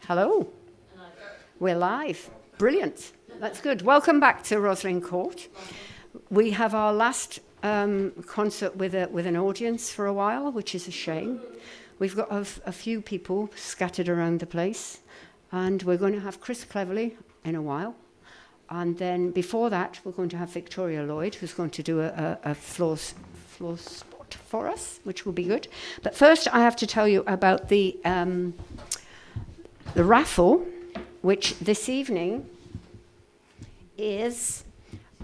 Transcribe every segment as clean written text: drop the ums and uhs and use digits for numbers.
Hello. We're live. Brilliant. That's good. Welcome back to Roslyn Court. We have our last concert with an audience for a while, which is a shame. We've got a few people scattered around the place, and we're going to have Chris Cleverley in a while. And then before that, we're going to have Victoria Lloyd, who's going to do a floor spot for us, which will be good. But first, I have to tell you about the raffle, which this evening is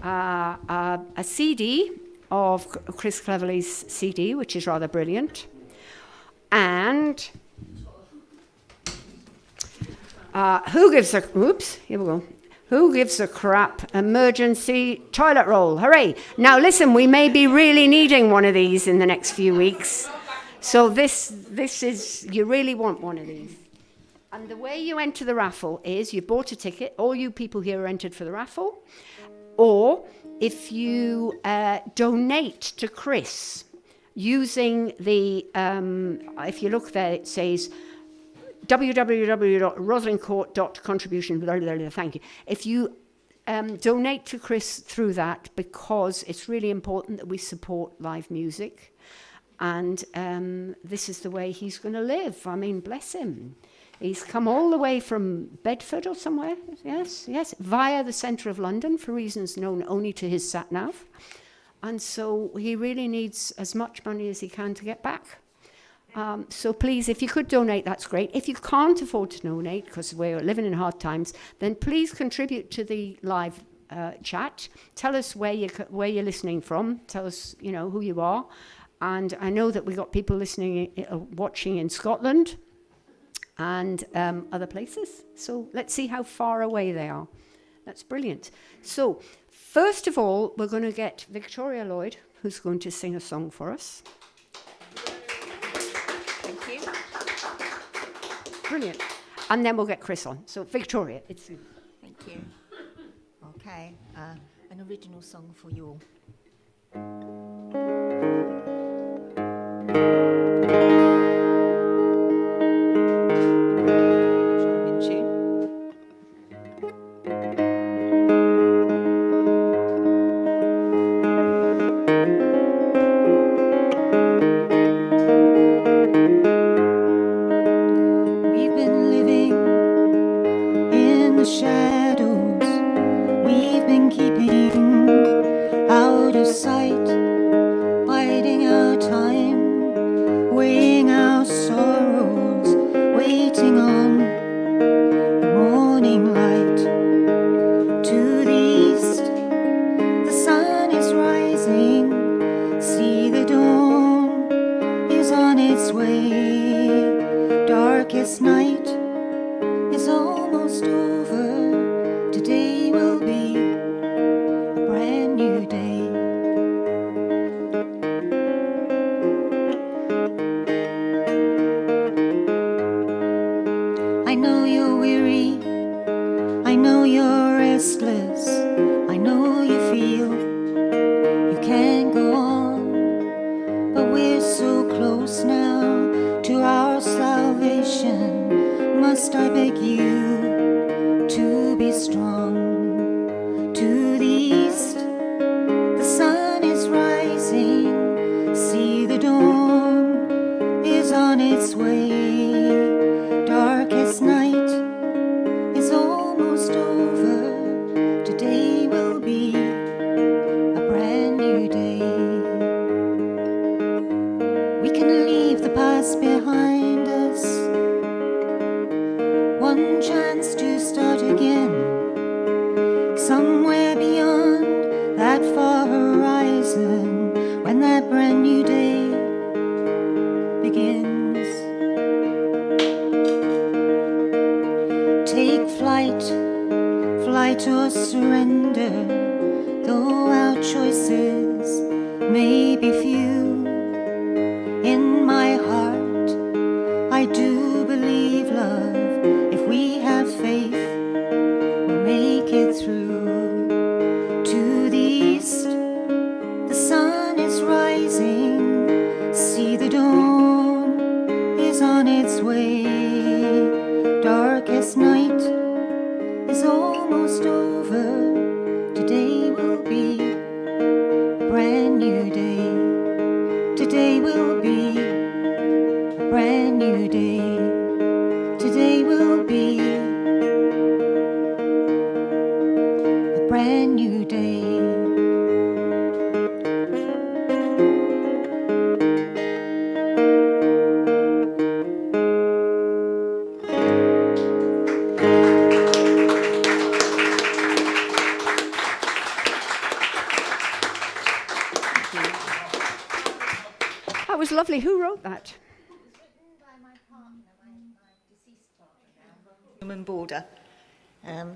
a CD of Chris Cleverley's CD, which is rather brilliant. And who gives a crap emergency toilet roll? Hooray. Now listen, we may be really needing one of these in the next few weeks. So this is, you really want one of these. And the way you enter the raffle is you bought a ticket. All you people here are entered for the raffle. Or if you donate to Chris using the, if you look there, it says www.roslyncourt.contribution. Thank you. If you donate to Chris through that, because it's really important that we support live music. And this is the way he's going to live. I mean, bless him. He's come all the way from Bedford or somewhere, yes, via the centre of London for reasons known only to his sat-nav. And so he really needs as much money as he can to get back. So please, if you could donate, that's great. If you can't afford to donate, because we're living in hard times, then please contribute to the live chat. Tell us where you're listening from. Tell us, who you are. And I know that we got people listening, watching in Scotland and other places. So let's see how far away they are. That's brilliant. So first of all, we're going to get Victoria Lloyd, who's going to sing a song for us. Thank you. Brilliant. And then we'll get Chris on. So Victoria, it's you. Thank you. Okay, an original song for you all. On its way, darkest almost over. Today will be a brand new day. Today will be a brand new day. Today will be a brand new day. That was lovely. Who wrote that? Human Border,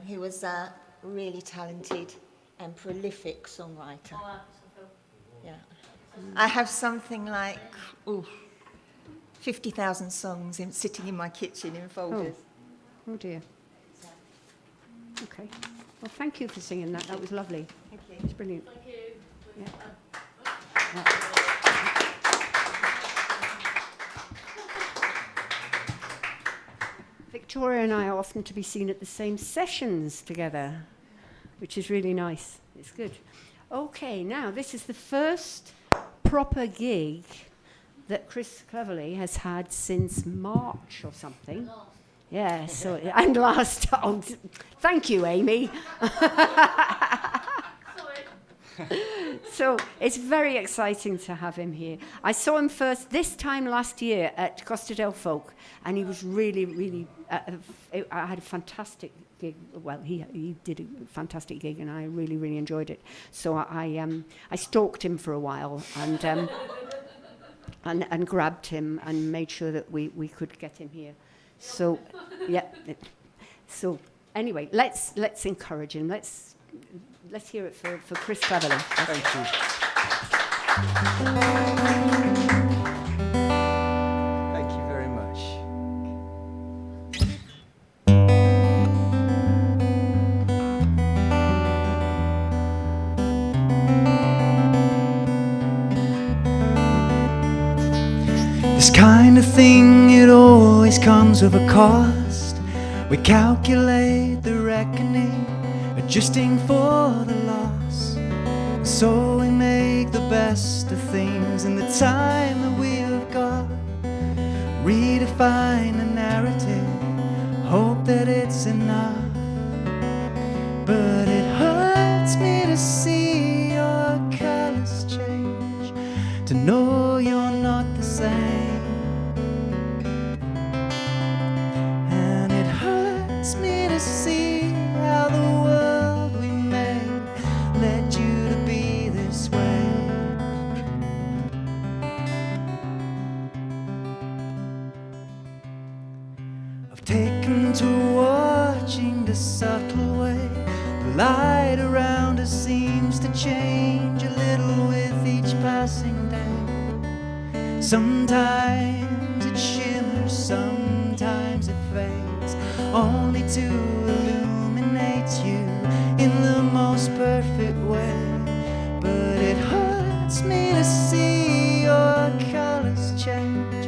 who was a really talented and prolific songwriter. Yeah, I have something like 50,000 songs sitting in my kitchen in folders. Oh dear. Okay. Well, thank you for singing that. That was lovely. Thank you. It's brilliant. Thank you. Yeah. Victoria and I are often to be seen at the same sessions together, which is really nice. It's good. Okay, now this is the first proper gig that Chris Cleverley has had since March or something. Yeah, so, and last, oh, thank you, Amy. So it's very exciting to have him here. I saw him first this time last year at Costa del Folk, and he was really, really, I had a fantastic gig. Well, he did a fantastic gig, and I really, really enjoyed it. So I stalked him for a while and grabbed him and made sure that we could get him here. So, yeah. So anyway, let's encourage him. Let's hear it for Chris Cleverley. Thank you. Thank you very much. This kind of thing, it always comes with a cost. We calculate the reckoning, adjusting for the loss. So we make the best of things in the time that we have got. Redefine a narrative, hope that it's enough. But it hurts me to see your colors change, to know you're not the same. And it hurts me to see how the world we made led you to be this way. I've taken to watching the subtle way the light around us seems to change a little with each passing day. Sometimes it shimmers, sometimes it fades, only to illuminate you in the most perfect way. But it hurts me to see your colors change,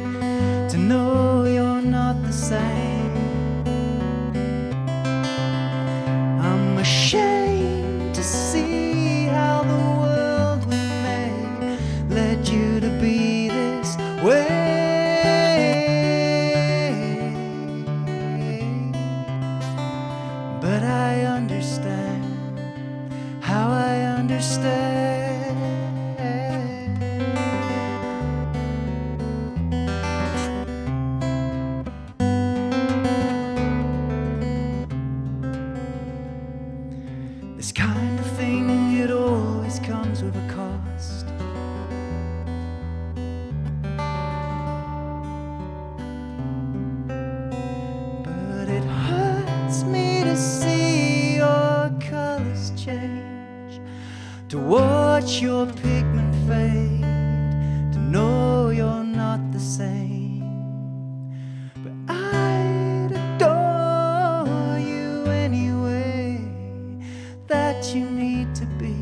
to know you're not the same. I'm ashamed to see how the world we made led you to be this way. But I understand, how I understand. This kind of thing, it always comes with a cost. But it hurts me to see your colors change, to watch your pigment fade, to know you're not the same. But I'd adore you anyway that you need to be.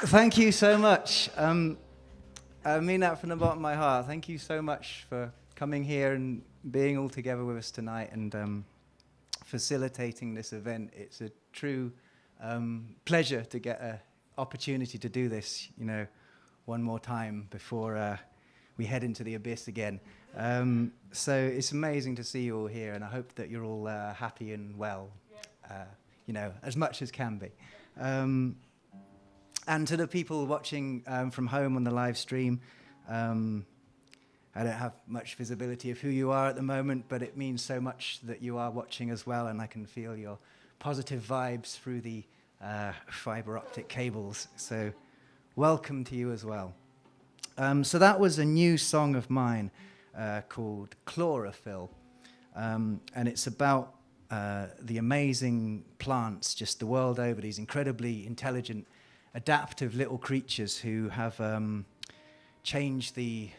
Thank you so much. I mean that from the bottom of my heart. Thank you so much for coming here and being all together with us tonight and facilitating this event. It's a true pleasure to get an opportunity to do this, you know, one more time before we head into the abyss again. So it's amazing to see you all here, and I hope that you're all happy and well, you know, as much as can be. And to the people watching from home on the live stream, I don't have much visibility of who you are at the moment, but it means so much that you are watching as well, and I can feel your positive vibes through the fiber optic cables. So welcome to you as well. So that was a new song of mine called Chlorophyll, and it's about the amazing plants just the world over, these incredibly intelligent, adaptive little creatures who have changed the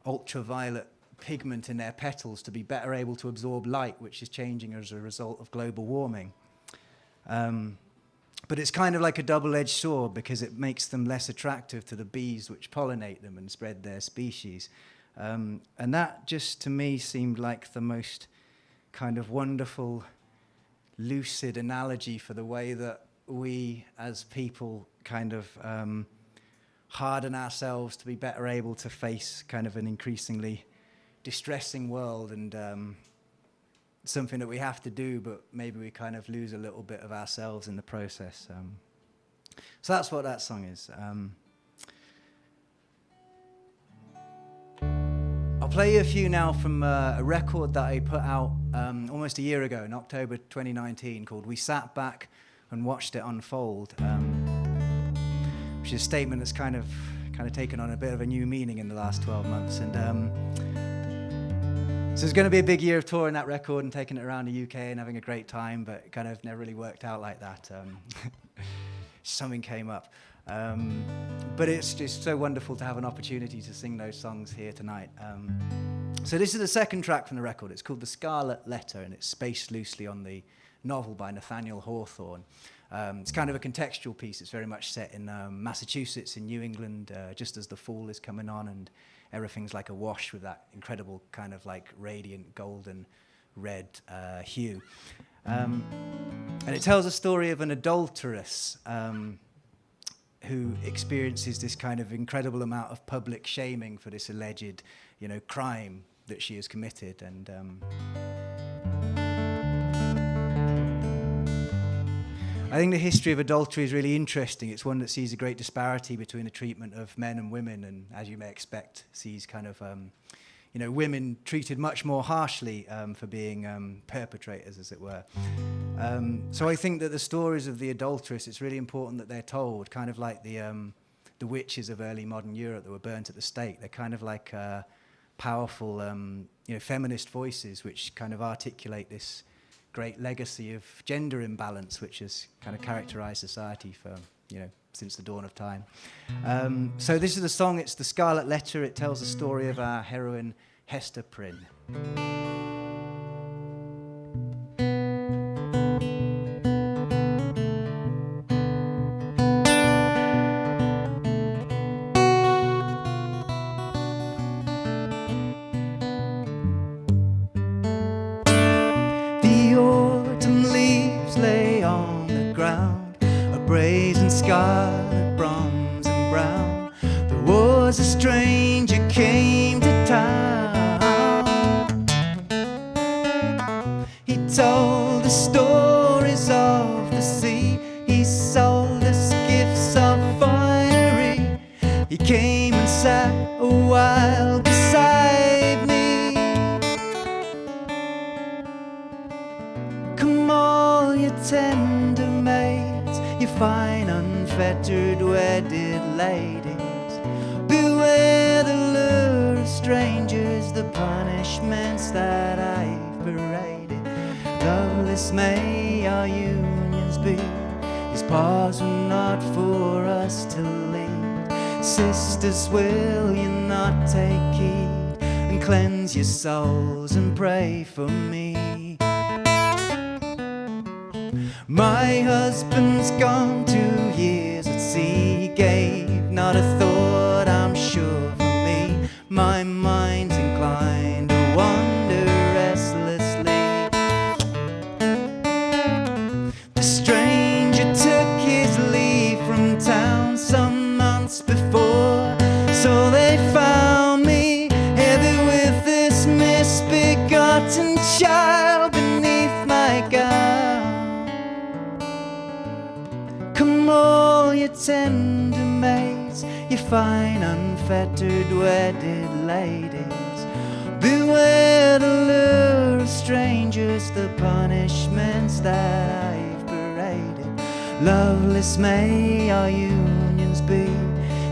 ultraviolet pigment in their petals to be better able to absorb light, which is changing as a result of global warming. But it's kind of like a double-edged sword because it makes them less attractive to the bees which pollinate them and spread their species. And that just to me seemed like the most kind of wonderful, lucid analogy for the way that we as people kind of harden ourselves to be better able to face kind of an increasingly distressing world, and something that we have to do, but maybe we kind of lose a little bit of ourselves in the process. So that's what that song is. I'll play you a few now from a record that I put out almost a year ago in October 2019 called We Sat Back and Watched It Unfold, which is a statement that's kind of taken on a bit of a new meaning in the last 12 months. And so it's going to be a big year of touring that record and taking it around the UK and having a great time, but it kind of never really worked out like that. Something came up. But it's just so wonderful to have an opportunity to sing those songs here tonight. So this is the second track from the record. It's called The Scarlet Letter, and it's based loosely on the novel by Nathaniel Hawthorne. It's kind of a contextual piece. It's very much set in Massachusetts, in New England, just as the fall is coming on and everything's like awash with that incredible kind of like radiant golden red hue. And it tells a story of an adulteress who experiences this kind of incredible amount of public shaming for this alleged, you know, crime that she has committed. And I think the history of adultery is really interesting. It's one that sees a great disparity between the treatment of men and women, and as you may expect, sees kind of, you know, women treated much more harshly for being perpetrators, as it were. So I think that the stories of the adulteress, it's really important that they're told, kind of like the witches of early modern Europe that were burnt at the stake. They're kind of like powerful, you know, feminist voices which kind of articulate this great legacy of gender imbalance, which has kind of characterized society for, you know, since the dawn of time. So this is the song. It's The Scarlet Letter. It tells the story of our heroine, Hester Prynne. Scarlet, bronze and brown. There was a stranger came to town. He told the stories of the sea. He sold us gifts of finery. He came and sat a while beside me. Come all you tender maids, you fine unfettered wedded ladies, beware the lure of strangers, the punishments that I've paraded. Loveless may our unions be, these paws were not for us to lead. Sisters, will you not take heed and cleanse your souls and pray for me? My husband's gone 2 years at sea, forgotten child beneath my gown. Come all you tender maids, you fine unfettered wedded ladies, beware the lure of strangers, the punishments that I've paraded. Loveless may our unions be,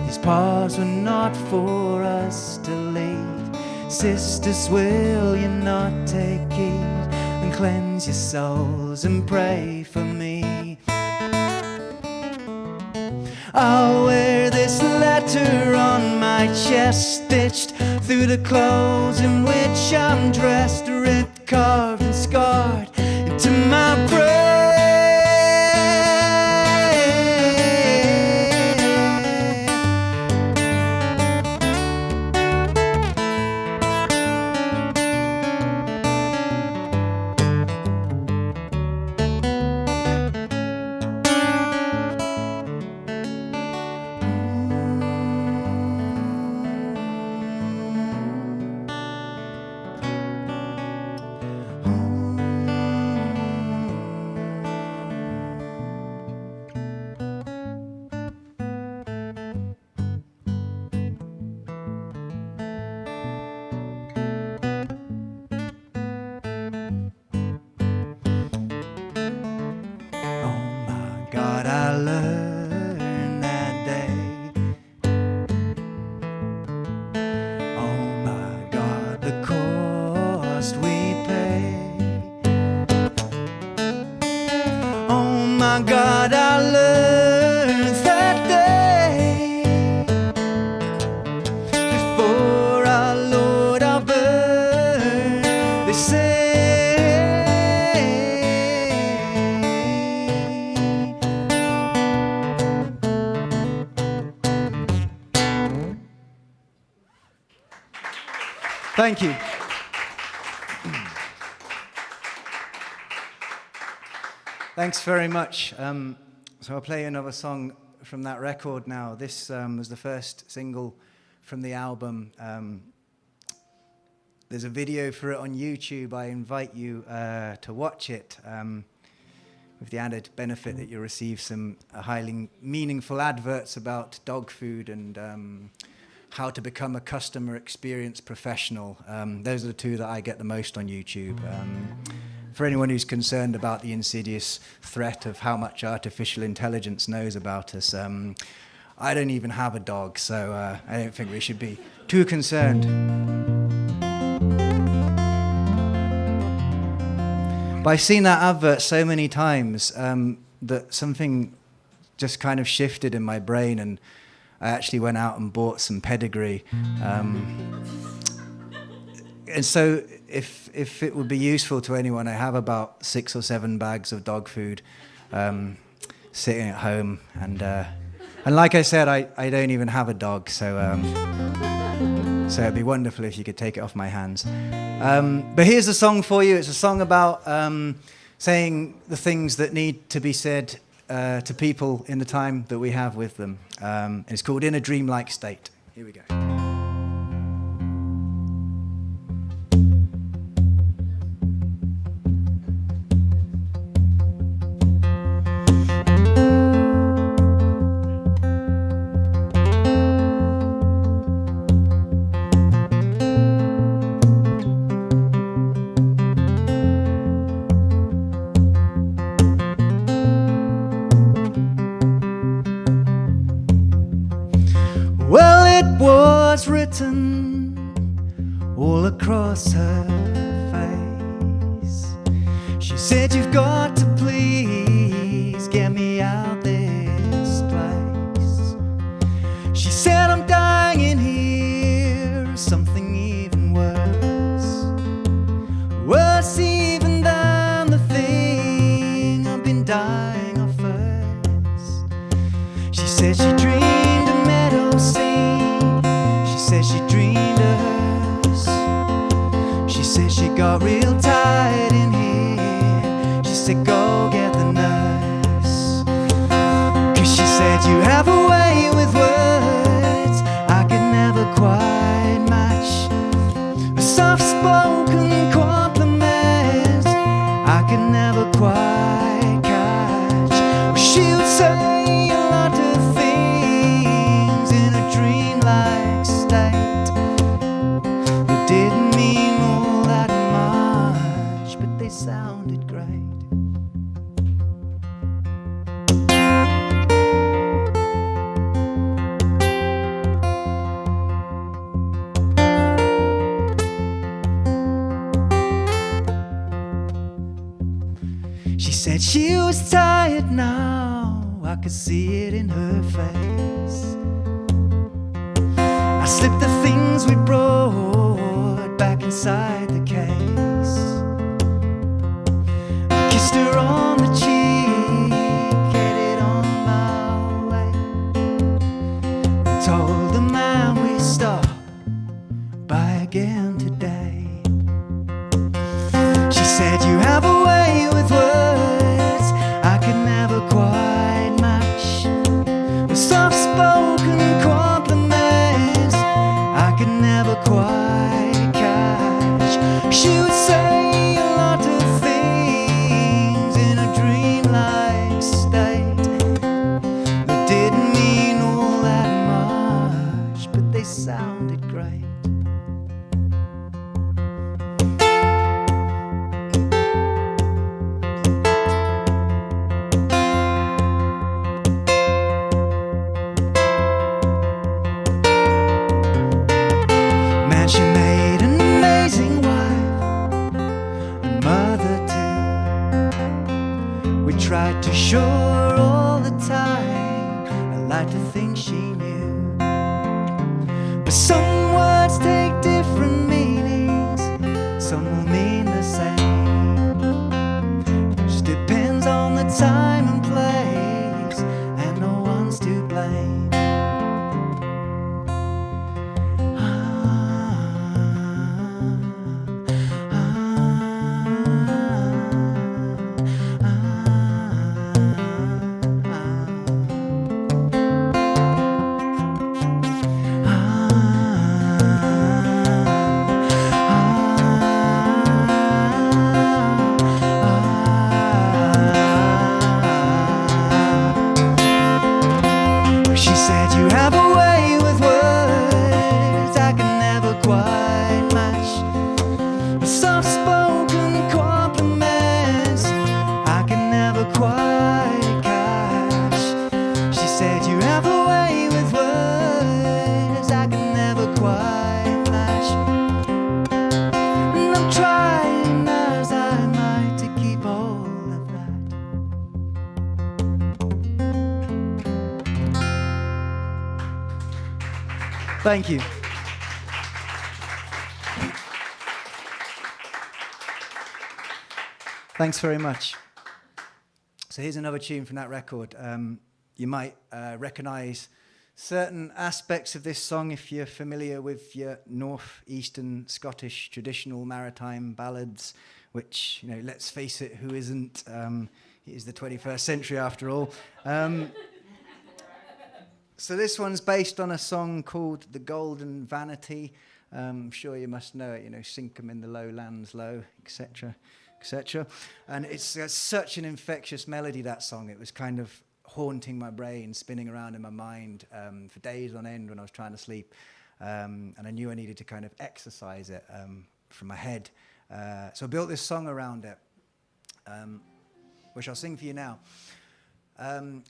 these paths were not for us to lead. Sisters, will you not take heed and cleanse your souls and pray for me? I'll wear this letter on my chest, stitched through the clothes in which I'm dressed, ripped, carved and scarred into my brain. I learned that day. Oh my God, the cost we pay. Oh my God, I learned that day. Before our Lord I'll burn, they say. Thank you. Thanks very much. So I'll play another song from that record now. This was the first single from the album. There's a video for it on YouTube. I invite you to watch it with the added benefit that you'll receive some highly meaningful adverts about dog food and how to become a customer experience professional. Those are the two that I get the most on YouTube. For anyone who's concerned about the insidious threat of how much artificial intelligence knows about us, I don't even have a dog, so I don't think we should be too concerned. But I've seen that advert so many times that something just kind of shifted in my brain, and I actually went out and bought some pedigree. And so if it would be useful to anyone, I have about 6 or 7 bags of dog food sitting at home. And like I said, I don't even have a dog, so it'd be wonderful if you could take it off my hands. But here's a song for you. It's a song about saying the things that need to be said to people in the time that we have with them. It's called In a Dreamlike State. Here we go. Written all across her face. She said, you've got to please get me out this place. She said, I'm dying in here, or something even worse, worse even than the thing I've been dying of first. She said she dreamed a meadow scene. She said she dreamed a hearse. She said she got real tired in here. She said go get the nurse. 'Cause she said you have a way with words I could never quite match. A soft-spoken compliment She said she was tired now, I could see it in her face. I slipped the things we brought back inside the case. I kissed her on the cheek, headed on my way. I told the man we stop by again today. She said, you have a way with words I could never quite match. With soft-spoken compliments I could never quite catch. She would say a lot of things in a dreamlike state that didn't mean all that much, but they sounded great. She made an amazing wife and mother too. We tried to show her all the time I like to think she knew. But some words take different meanings, some will mean the same. Just depends on the time and place, and no one's to blame. She said, you have a way with words I can never quite match. The soft-spoken compliments I can never quite catch. She said, you have a way with words I can never quite match. And I'm trying as I might to keep hold of that. Thank you. Thanks very much. So here's another tune from that record. You might recognise certain aspects of this song if you're familiar with your north-eastern Scottish traditional maritime ballads, which, you know, let's face it, who isn't? It is the 21st century after all. So this one's based on a song called The Golden Vanity. I'm sure you must know it, you know, sink 'em in the low lands low, etc., etc. And it's such an infectious melody, that song. It was kind of haunting my brain, spinning around in my mind for days on end when I was trying to sleep. And I knew I needed to kind of exercise it from my head. So I built this song around it, which I'll sing for you now.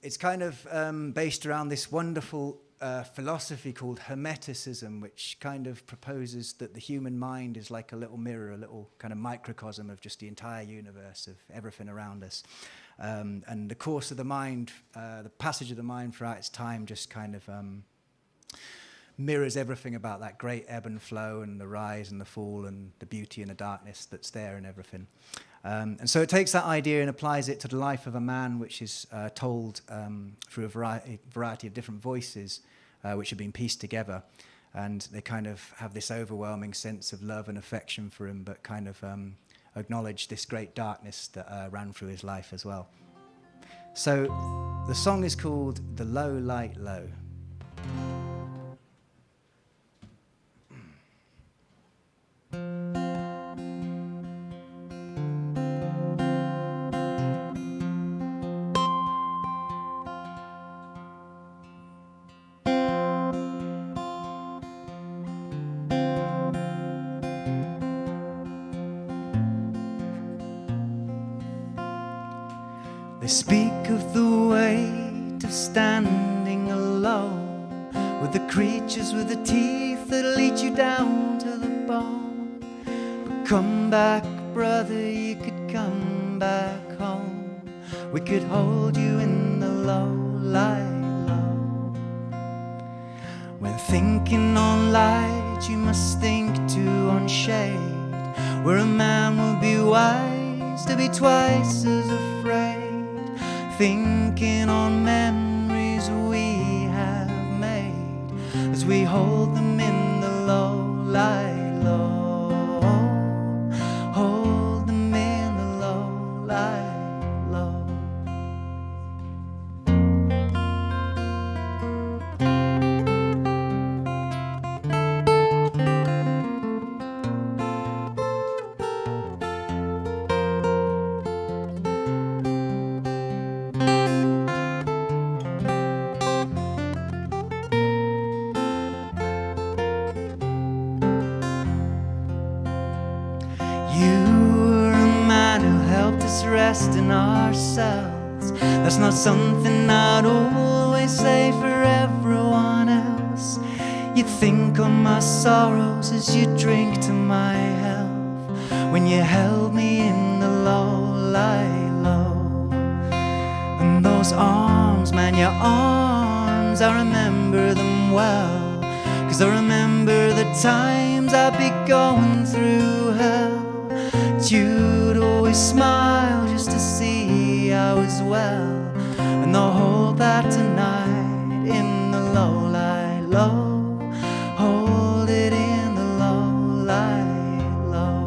It's kind of based around this wonderful philosophy called Hermeticism, which kind of proposes that the human mind is like a little mirror, a little kind of microcosm of just the entire universe, of everything around us. And the course of the mind, the passage of the mind throughout its time just kind of mirrors everything about that great ebb and flow and the rise and the fall and the beauty and the darkness that's there and everything. And so it takes that idea and applies it to the life of a man, which is told through a variety of different voices, which have been pieced together. And they kind of have this overwhelming sense of love and affection for him, but kind of acknowledge this great darkness that ran through his life as well. So the song is called The Low Light Low. They speak of the weight of standing alone, with the creatures with the teeth that'll eat you down to the bone. But come back, brother, you could come come back home, we could hold you in the low light low. When thinking on light, you must think too on shade, where a man will be wise to be twice as afraid. Thinking on memories we have made, as we hold them in the low light low. Hold them in the low light low. Rest in ourselves. That's not something I'd always say for everyone else. You'd think on my sorrows as you drink to my health, when you held me in the low light low. And those arms, man, your arms, I remember them well, 'cause I remember the times I'd be going through hell. You'd always smile just to see I was well, and I'll hold that tonight in the low light low. Hold it in the low light low.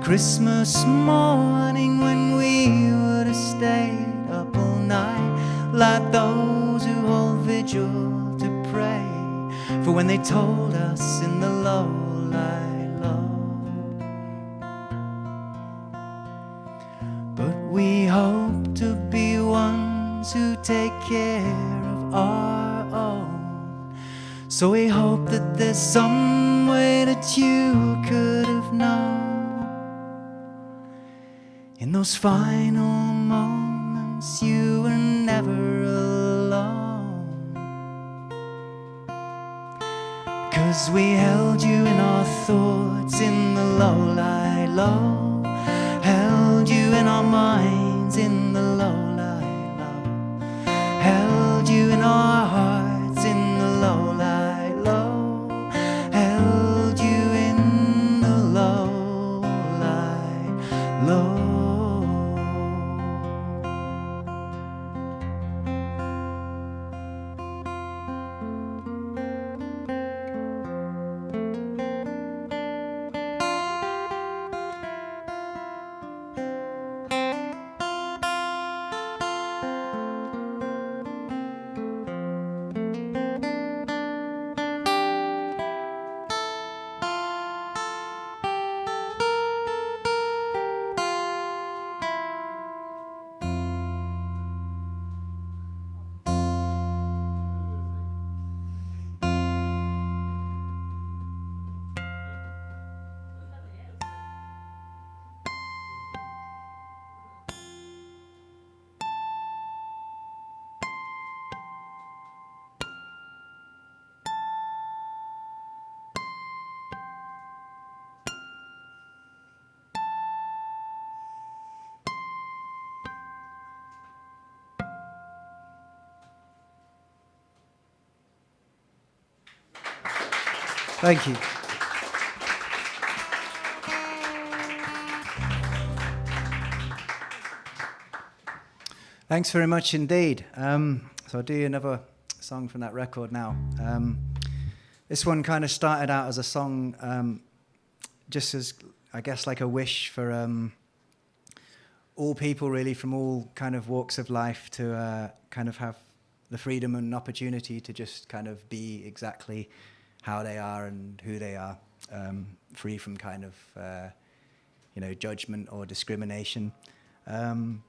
Christmas morning when we would have stayed up all night, like those who hold vigil to pray for when they told us in the low light low. But we hope to be ones who take care of our own, so we hope that there's some way that you could have known. In those final moments, you were never alone, 'cause we held you in our thoughts in the low light low, held you in our minds in the low light low, held you in our hearts in the low light low, held you in the low light low. Thank you. Thanks very much indeed. So I'll do another song from that record now. This one kind of started out as a song just as I guess, like a wish for all people, really, from all kind of walks of life to kind of have the freedom and opportunity to just kind of be exactly how they are and who they are, free from kind of, judgment or discrimination. And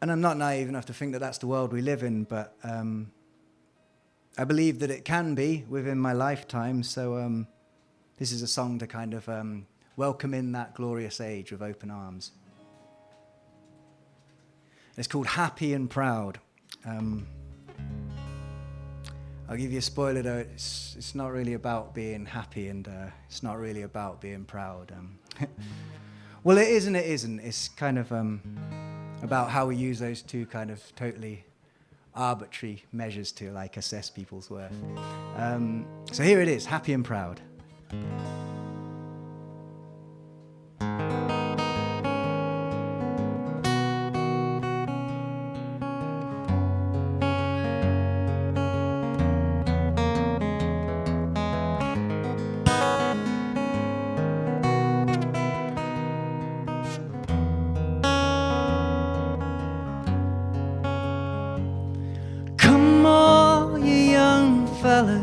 I'm not naive enough to think that that's the world we live in, but I believe that it can be within my lifetime, so this is a song to kind of welcome in that glorious age with open arms. It's called Happy and Proud. I'll give you a spoiler though, it's not really about being happy, and it's not really about being proud. Well, it is and it isn't. It's kind of about how we use those two kind of totally arbitrary measures to like assess people's worth. So here it is, Happy and Proud.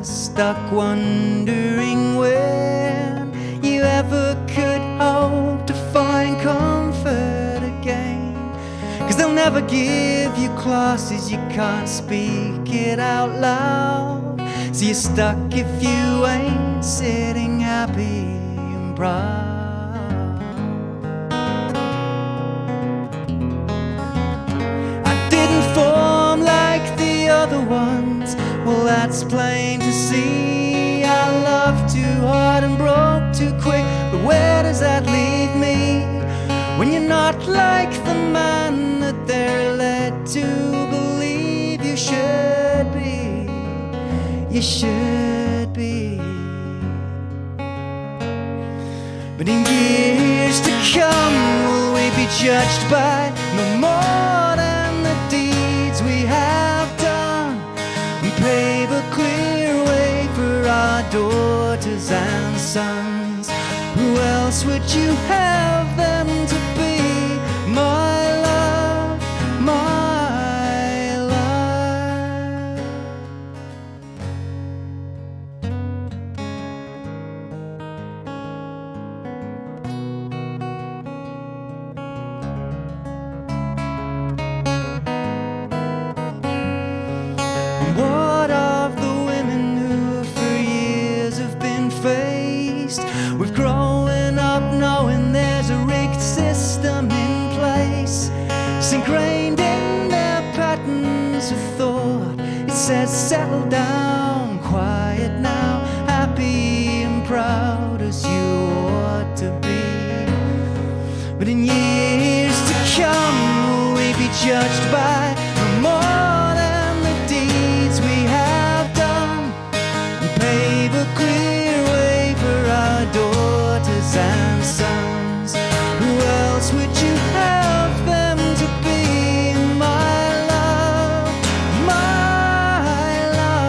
Stuck wondering when you ever could hope to find comfort again. 'Cause they'll never give you classes, you can't speak it out loud. So you're stuck if you ain't sitting happy and proud. I didn't form like the other ones, well, that's plain to see. I loved too hard and broke too quick, but where does that leave me? When you're not like the man that they're led to believe you should be. You should be. But in years to come, will we be judged by no more than the deeds we have done? Pave a clear way for our daughters and sons. Who else would you have them to be? My love, my life. What of the women who for years have been faced with growing up knowing there's a rigged system in place? It's ingrained in their patterns of thought. It says settle down, quiet now, happy and proud as you ought to be. But in years to come, will we be judged by no more than the deeds we have done? And pave a clear way for our daughters and sons. Who else would you have them to be? My love, my love.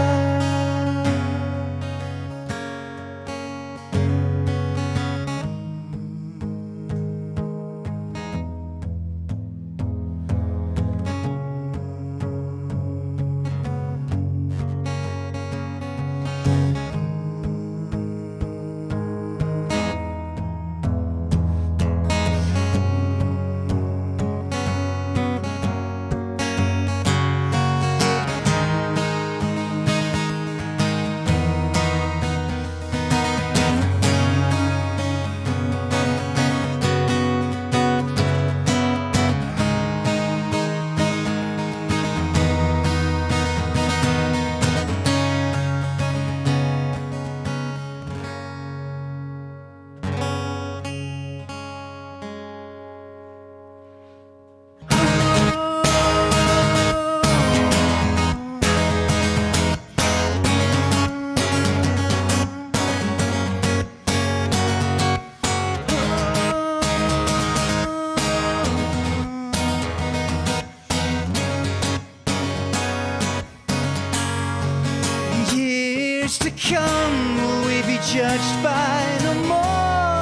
Years to come, will we be judged by no more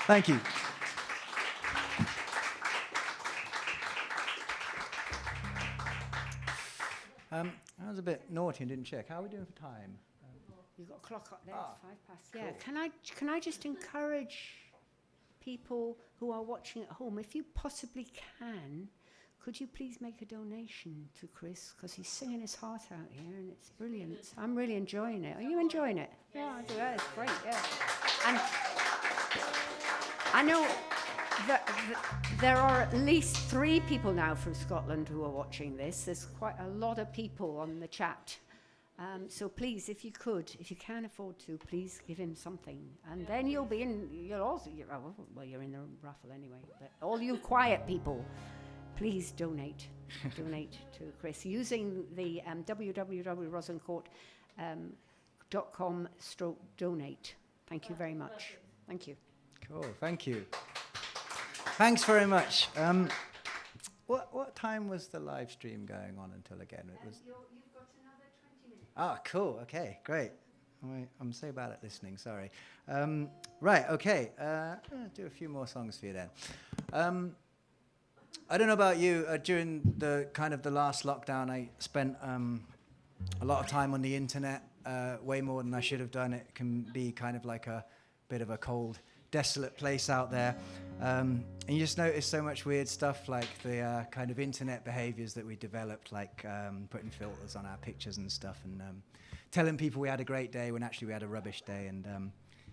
Thank you. I was a bit naughty and didn't check. How are we doing for time? You've got a clock up there, it's 5 past. Yeah, can I just encourage people who are watching at home, if you possibly can, could you please make a donation to Chris, because he's singing his heart out here and it's brilliant. I'm really enjoying it. Are you enjoying it? Yeah, I do. That is great, yeah. And I know that there are at least 3 people now from Scotland who are watching this. There's quite a lot of people on the chat. So please, if you can afford to, please give him something. And then you'll be in, you're in the raffle anyway. But all you quiet people, please donate to Chris using the www.rosencourt.com/donate. Thank you very much. Thank you. Cool, thank you. Thanks very much. What time was the live stream going on until again? It was. You've got another 20 minutes. Ah, cool. Okay, great. I'm so bad at listening. Sorry. Right. Okay. I'll do a few more songs for you then. I don't know about you. During the last lockdown, I spent a lot of time on the internet. Way more than I should have done. It can be kind of like a bit of a cold, desolate place out there. And you just notice so much weird stuff, like the kind of internet behaviors that we developed, like putting filters on our pictures and stuff, and telling people we had a great day when actually we had a rubbish day. And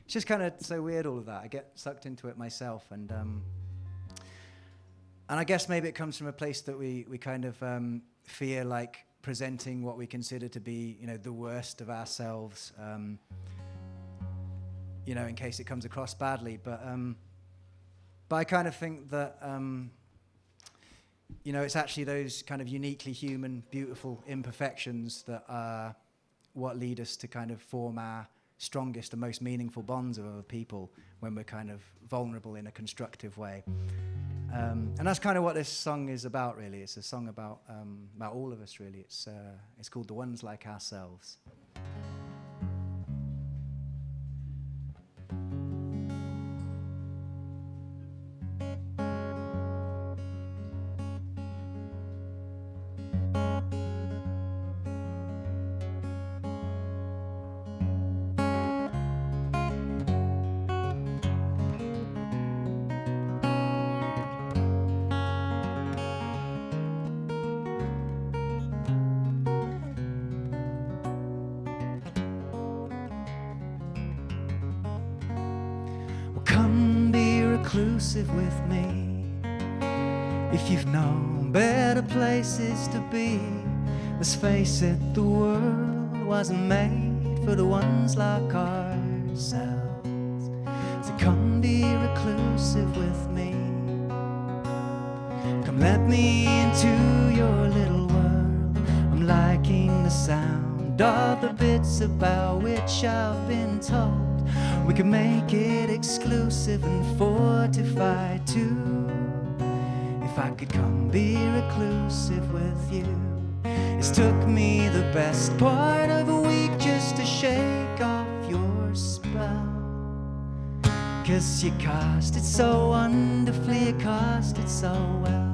it's just kind of so weird, all of that. I get sucked into it myself. And I guess maybe it comes from a place that we kind of fear, like presenting what we consider to be, the worst of ourselves, in case it comes across badly. But I kind of think that, it's actually those kind of uniquely human, beautiful imperfections that are what lead us to kind of form our strongest and most meaningful bonds with other people when we're kind of vulnerable in a constructive way. And that's kind of what this song is about, really. It's a song about all of us, really. It's called The Ones Like Ourselves. Reclusive with me, if you've known better places to be. Let's face it, the world wasn't made for the ones like ourselves. So come be reclusive with me. Come let me into your little world. I'm liking the sound of the bits about which I've been told. We can make it exclusive and fortified too. If I could come be reclusive with you. It's took me the best part of a week just to shake off your spell. 'Cause you cast it so wonderfully, you cast it so well.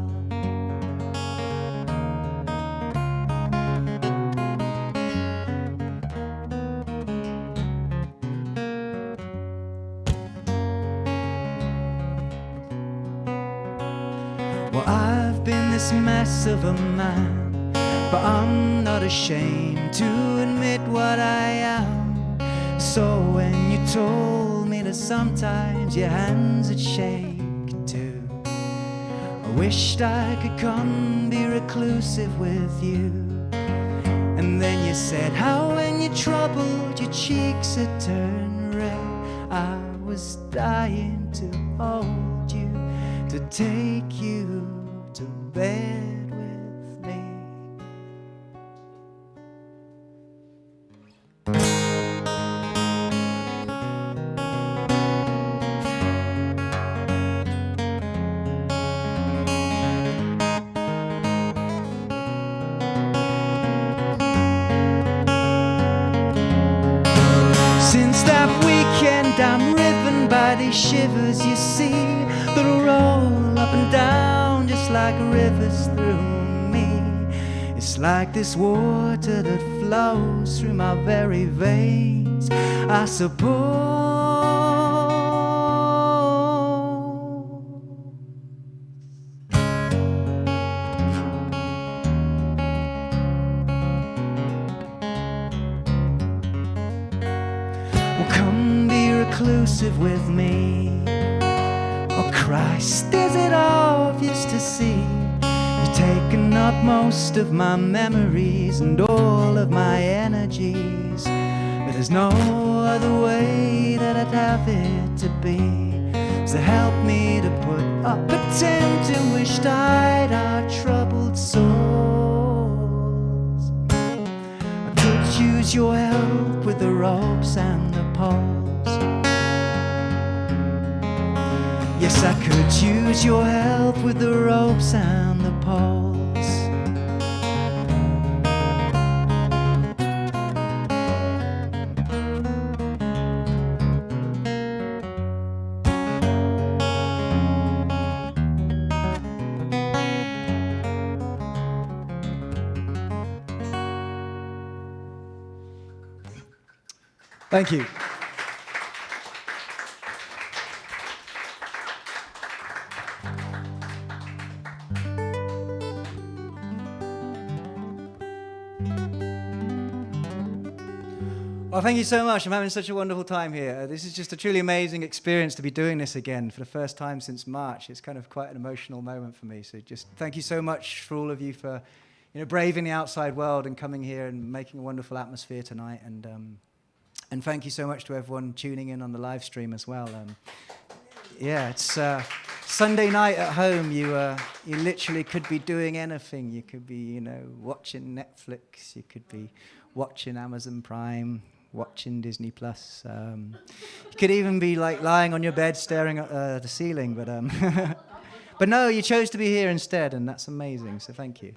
This mess of a man, but I'm not ashamed to admit what I am. So when you told me that sometimes your hands would shake too, I wished I could come be reclusive with you. And then you said how when you're troubled your cheeks would turn red. I was dying to hold you, to take you to bed with me. Since that weekend I'm riven by these shivers you see that roll up and down just like rivers through me. It's like this water that flows through my very veins, I suppose. Well, come be reclusive with me. Oh Christ, is it obvious to see? You've taken up most of my memories and all of my energies, but there's no other way that I'd have it to be. So help me to put up a tent in which died our troubled souls. I could use your help with the ropes and the poles. Yes, I could use your help with the ropes and the poles. Thank you. Well, thank you so much. I'm having such a wonderful time here. This is just a truly amazing experience to be doing this again for the first time since March. It's kind of quite an emotional moment for me. So just thank you so much for all of you for, braving the outside world and coming here and making a wonderful atmosphere tonight. And thank you so much to everyone tuning in on the live stream as well. Yeah, it's Sunday night at home. You literally could be doing anything. You could be, watching Netflix. You could be watching Amazon Prime, watching Disney Plus. You could even be like lying on your bed staring at the ceiling. But but no, you chose to be here instead, and that's amazing. So thank you.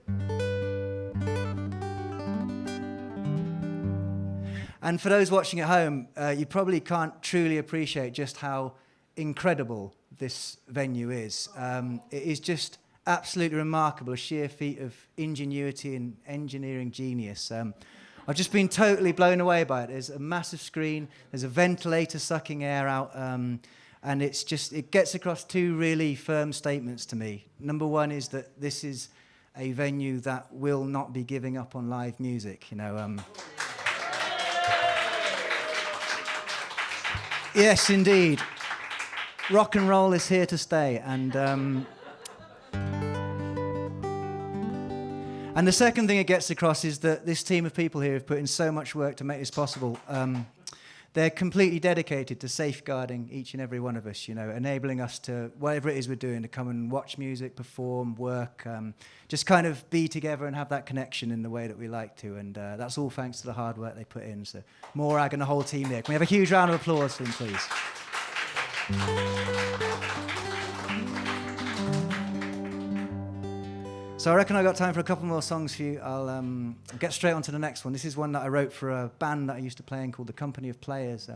And for those watching at home, you probably can't truly appreciate just how incredible this venue is. It is just absolutely remarkable, a sheer feat of ingenuity and engineering genius. I've just been totally blown away by it. There's a massive screen, there's a ventilator sucking air out, and it gets across two really firm statements to me. Number one is that this is a venue that will not be giving up on live music, Yes, indeed. Rock and roll is here to stay. And the second thing it gets across is that this team of people here have put in so much work to make this possible. They're completely dedicated to safeguarding each and every one of us, enabling us to, whatever it is we're doing, to come and watch music, perform, work, just kind of be together and have that connection in the way that we like to. And that's all thanks to the hard work they put in. So Morag and the whole team there. Can we have a huge round of applause for them, please? So I reckon I've got time for a couple more songs for you. I'll get straight on to the next one. This is one that I wrote for a band that I used to play in called the Company of Players.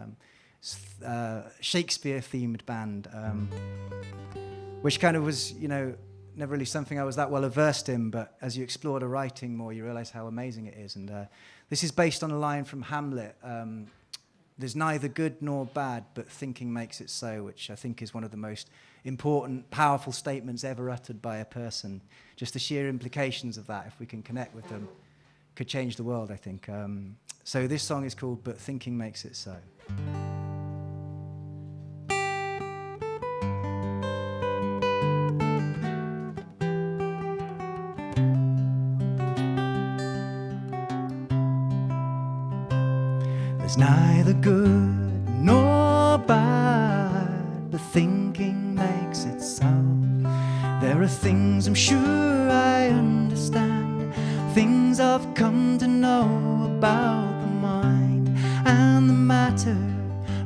It's a Shakespeare-themed band, which kind of was, never really something I was that well versed in, but as you explore the writing more, you realise how amazing it is. And this is based on a line from Hamlet. There's neither good nor bad, but thinking makes it so, which I think is one of the most important, powerful statements ever uttered by a person. Just the sheer implications of that, if we can connect with them, could change the world, I think. So this song is called But Thinking Makes It So. There's neither good nor bad, but thinking makes it so. There are things I'm sure I understand, things I've come to know about the mind and the matter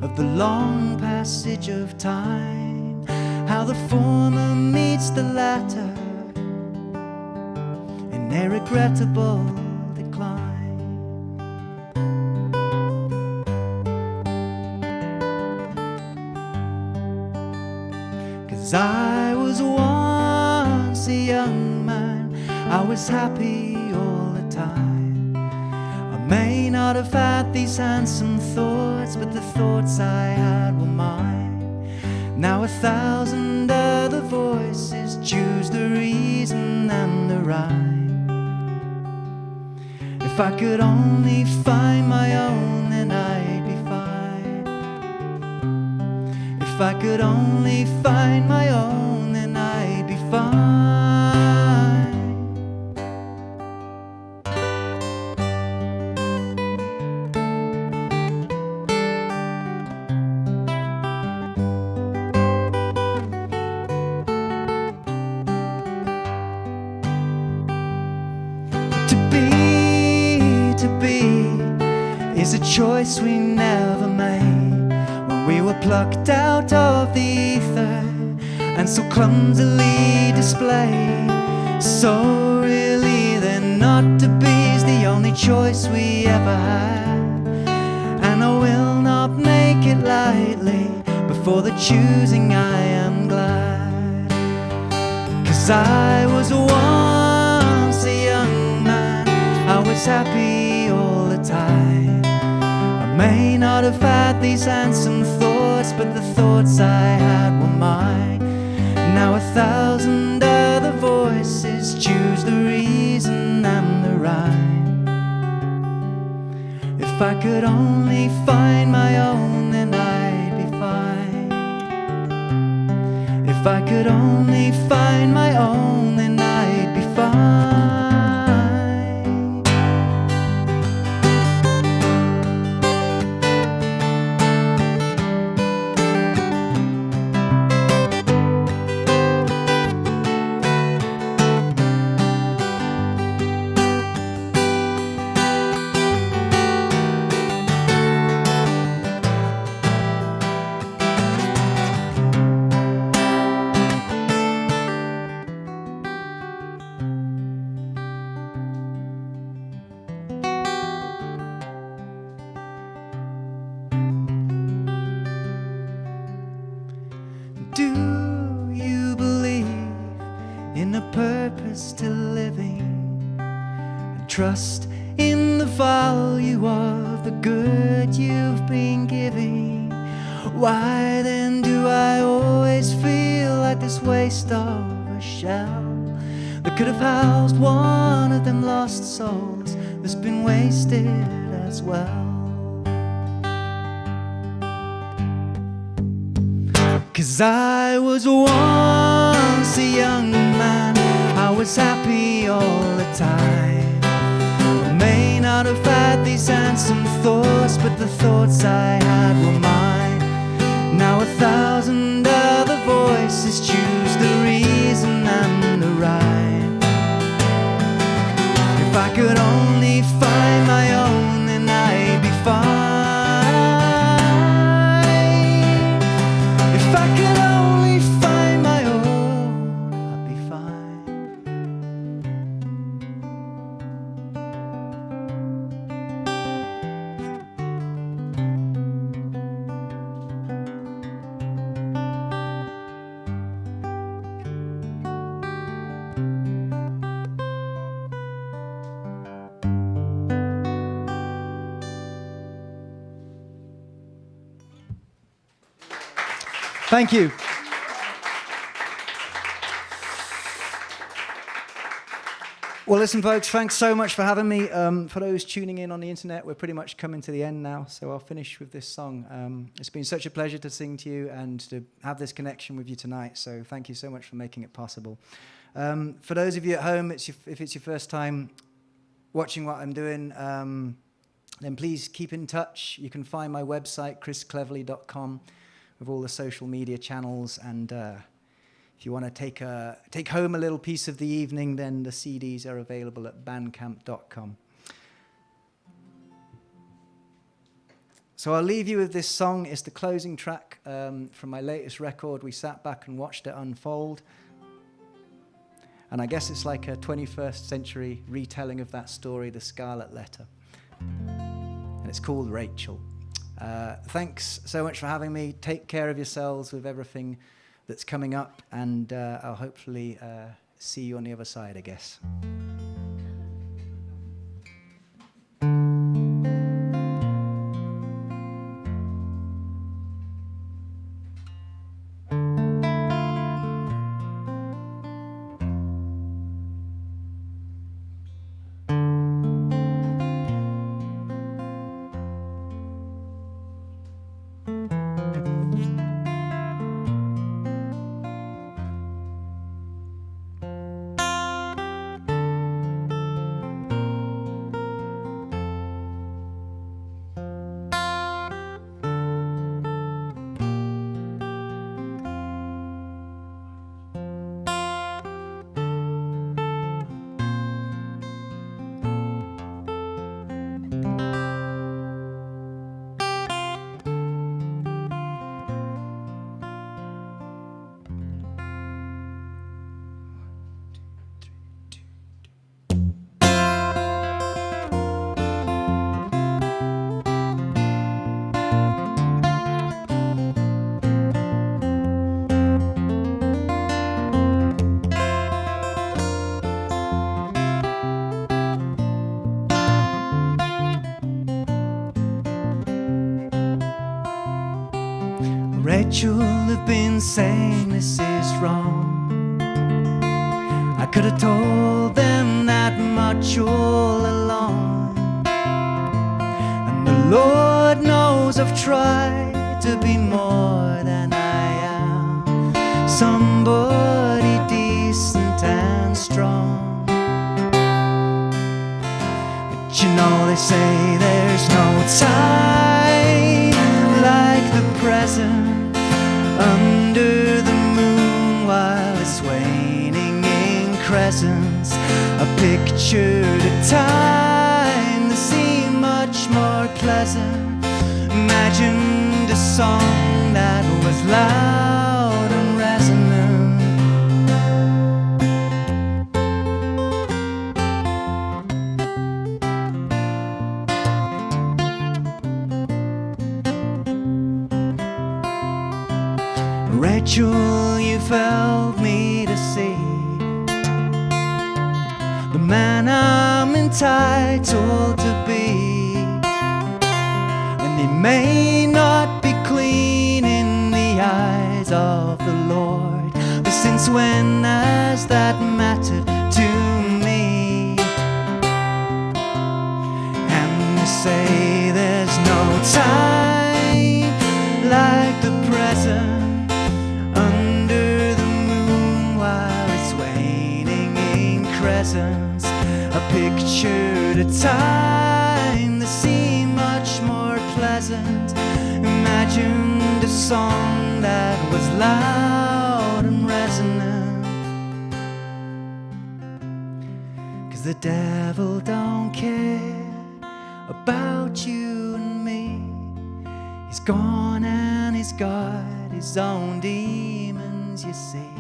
of the long passage of time, how the former meets the latter in a regrettable decline. was happy all the time. I may not have had these handsome thoughts, but the thoughts I had were mine. Now 1,000 other voices choose the reason and the rhyme. If I could only find my own, then I'd be fine. If I could only find my own, then I'd be fine. To be is a choice we never made when we were plucked out of the ether and so clumsily displayed. So really then not to be is the only choice we ever had, and I will not make it lightly. Before the choosing I am glad, 'cause I was once a young man, I was happy all the time. I may not have had these handsome thoughts, but the thoughts I had were mine. Now 1,000 other voices choose the reason and the rhyme. If I could only find my own, then I'd be fine. If I could only find my own, then I'd be fine. Do you believe in a purpose to living, and trust in the value of the good you've been giving? Why then do I always feel like this waste of a shell that could have housed one of them lost souls that's been wasted as well? 'Cause I was once a young man, I was happy all the time. I may not have had these handsome thoughts, but the thoughts I had were mine. Now 1,000 other voices choose the reason and the rhyme. If I could only find my own, then I'd be fine. If I could only find my own, I'd be fine. Thank you. Well, listen, folks, thanks so much for having me. For those tuning in on the internet, we're pretty much coming to the end now, so I'll finish with this song. It's been such a pleasure to sing to you and to have this connection with you tonight, so thank you so much for making it possible. For those of you at home, if it's your first time watching what I'm doing, then please keep in touch. You can find my website, chriscleverley.com, with all the social media channels, and if you want to take home a little piece of the evening, then the CDs are available at bandcamp.com. So I'll leave you with this song. It's the closing track from my latest record. We sat back and watched it unfold. And I guess it's like a 21st century retelling of that story, The Scarlet Letter. And it's called Rachel. Thanks so much for having me. Take care of yourselves with everything that's coming up, and I'll hopefully see you on the other side, I guess. Rachel have been saying this is wrong. I could have told them that much all along. And the Lord knows I've tried to be more than I am, somebody decent and strong. But you know they say there's no time like the present, under the moon while it's waning in crescents, a pictured a time that seemed much more pleasant. Imagined a song that was loud and resonant. Rachel, you've helped me to see the man I'm entitled to be. And he may not be clean in the eyes of the Lord, but since when has that mattered to me? And they say there's no time like the present, a pictured a time that seemed much more pleasant. Imagined a song that was loud and resonant. 'Cause the devil don't care about you and me. He's gone and he's got his own demons, you see.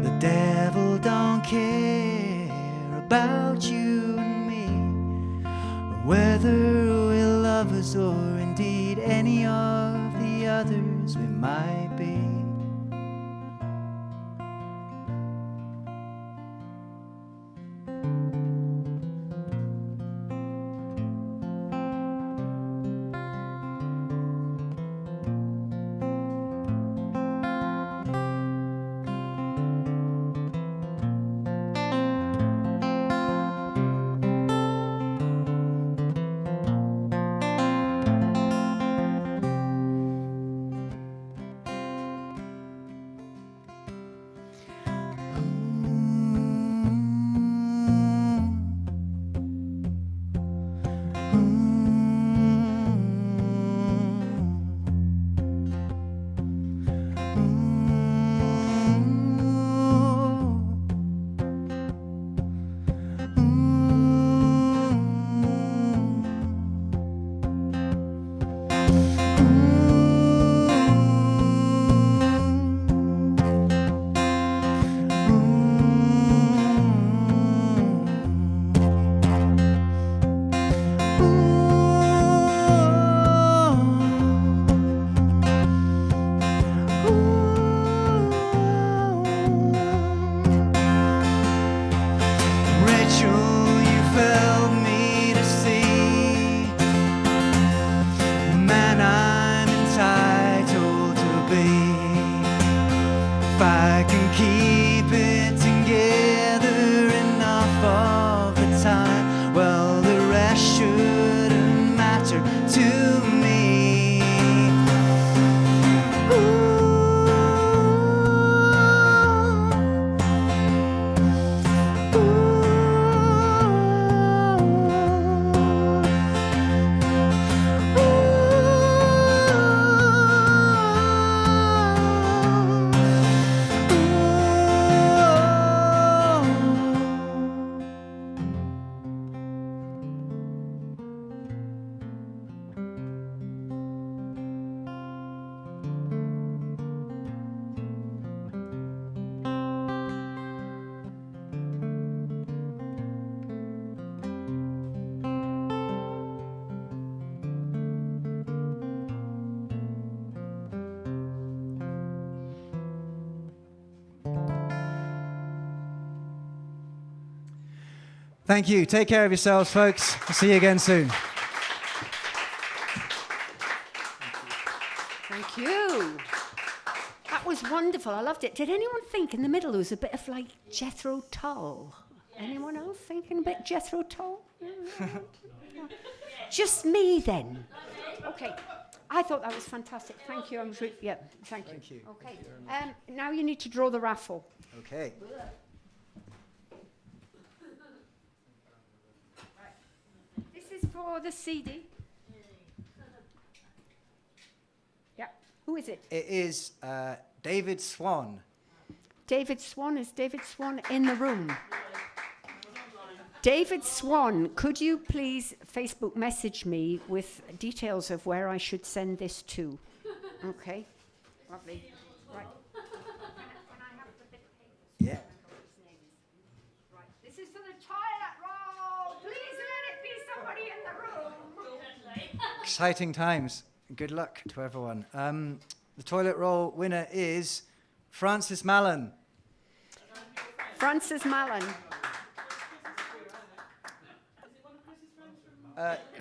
The devil don't care about you and me, or whether we're lovers or indeed any of the others we might be. Thank you. Take care of yourselves, folks. I'll see you again soon. Thank you. was wonderful. I loved it. Did anyone think in the middle there was a bit of like Jethro Tull? Anyone else thinking a bit Jethro Tull? No. Just me then. Okay. I thought that was fantastic. Thank you. Thank you. Thank you. Okay. Thank you very much. Now you need to draw the raffle. Okay. This is for the CD. Yeah. Who is it? It is David Swan. David Swan. Is David Swan in the room? David Swan, could you please Facebook message me with details of where I should send this to? Okay. Lovely. Right. Can I have the bit of paper? Yeah. Right. This is for the toilet roll. Please let it be somebody in the room. Exciting times. Good luck to everyone. The toilet roll winner is Francis Mallon. Francis Mallon.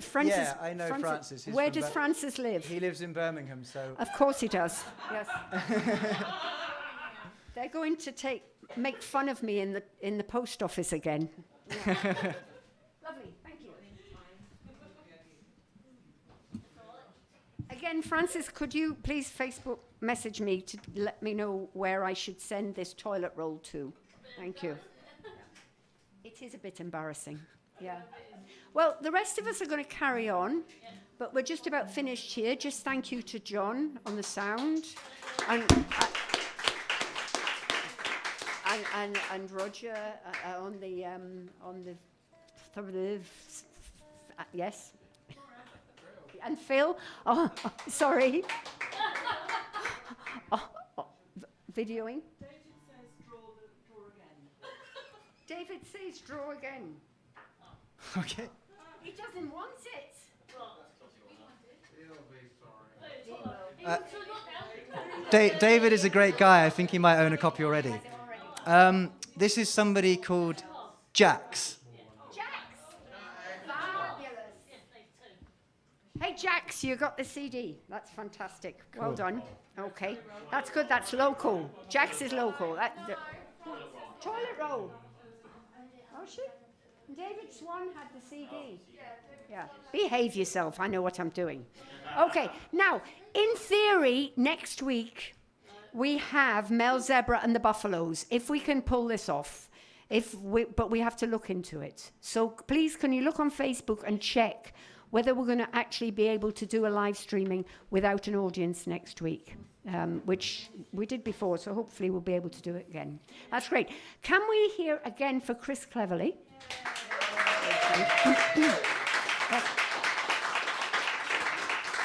Francis, yeah, I know Francis. He's where from does Francis live? He lives in Birmingham, so... Of course he does. Yes. They're going to make fun of me in the post office again. Yeah. Lovely, thank you. Again, Francis, could you please Facebook message me to let me know where I should send this toilet roll to? Thank you. It is a bit embarrassing. Yeah. Well, the rest of us are going to carry on, but we're just about finished here. Just thank you to John on the sound, and Roger on the yes, and Phil. Oh, sorry. Videoing. David says draw again. Okay. He doesn't want it. David is a great guy. I think he might own a copy already. This is somebody called Jax. Jax! Fabulous. Hey, Jax, you got the CD. That's fantastic. Well done. Okay. That's good. That's local. Jax is local. Toilet roll. Oh, shit. David Swan had the CD. Yeah. Behave yourself. I know what I'm doing. Okay. Now, in theory, next week, we have Mel Zebra and the Buffaloes, if we can pull this off. But we have to look into it. So please, can you look on Facebook and check whether we're going to actually be able to do a live streaming without an audience next week, which we did before, so hopefully we'll be able to do it again. That's great. Can we hear again for Chris Cleverley?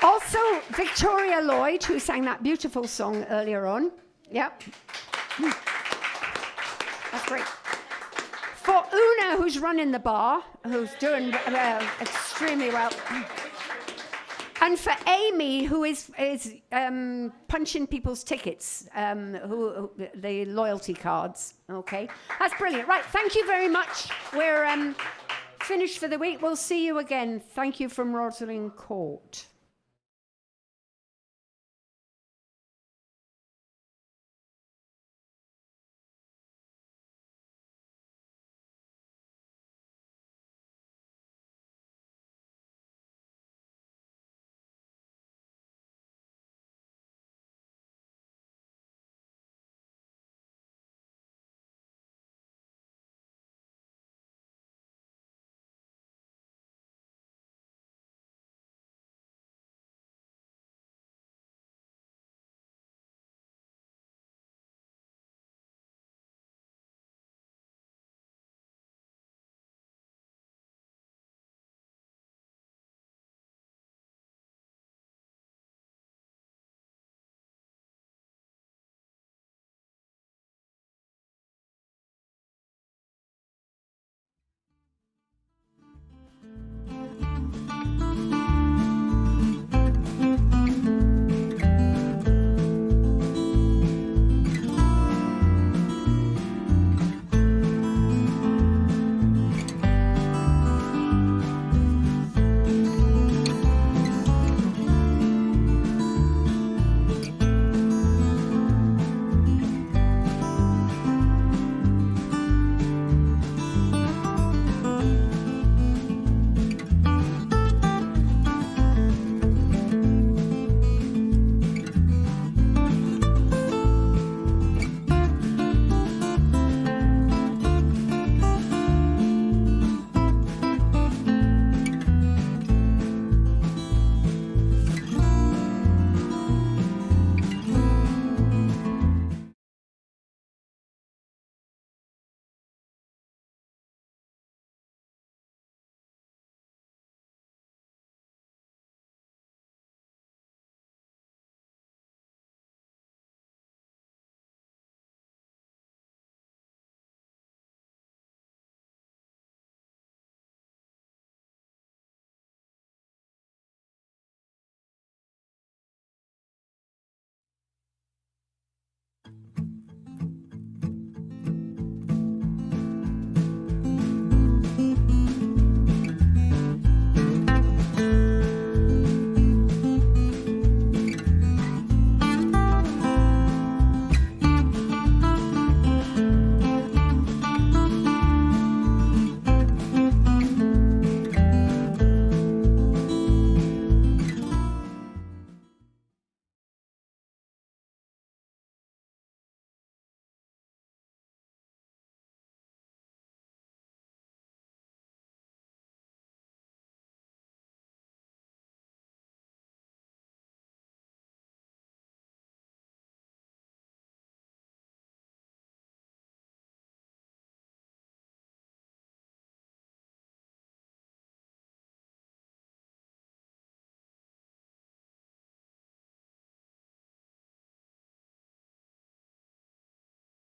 Also, Victoria Lloyd, who sang that beautiful song earlier on. Yep. That's great. For Una, who's running the bar, who's doing extremely well. And for Amy, who is punching people's tickets, the loyalty cards. Okay, that's brilliant. Right, thank you very much. We're finished for the week. We'll see you again. Thank you from Rosalind Court.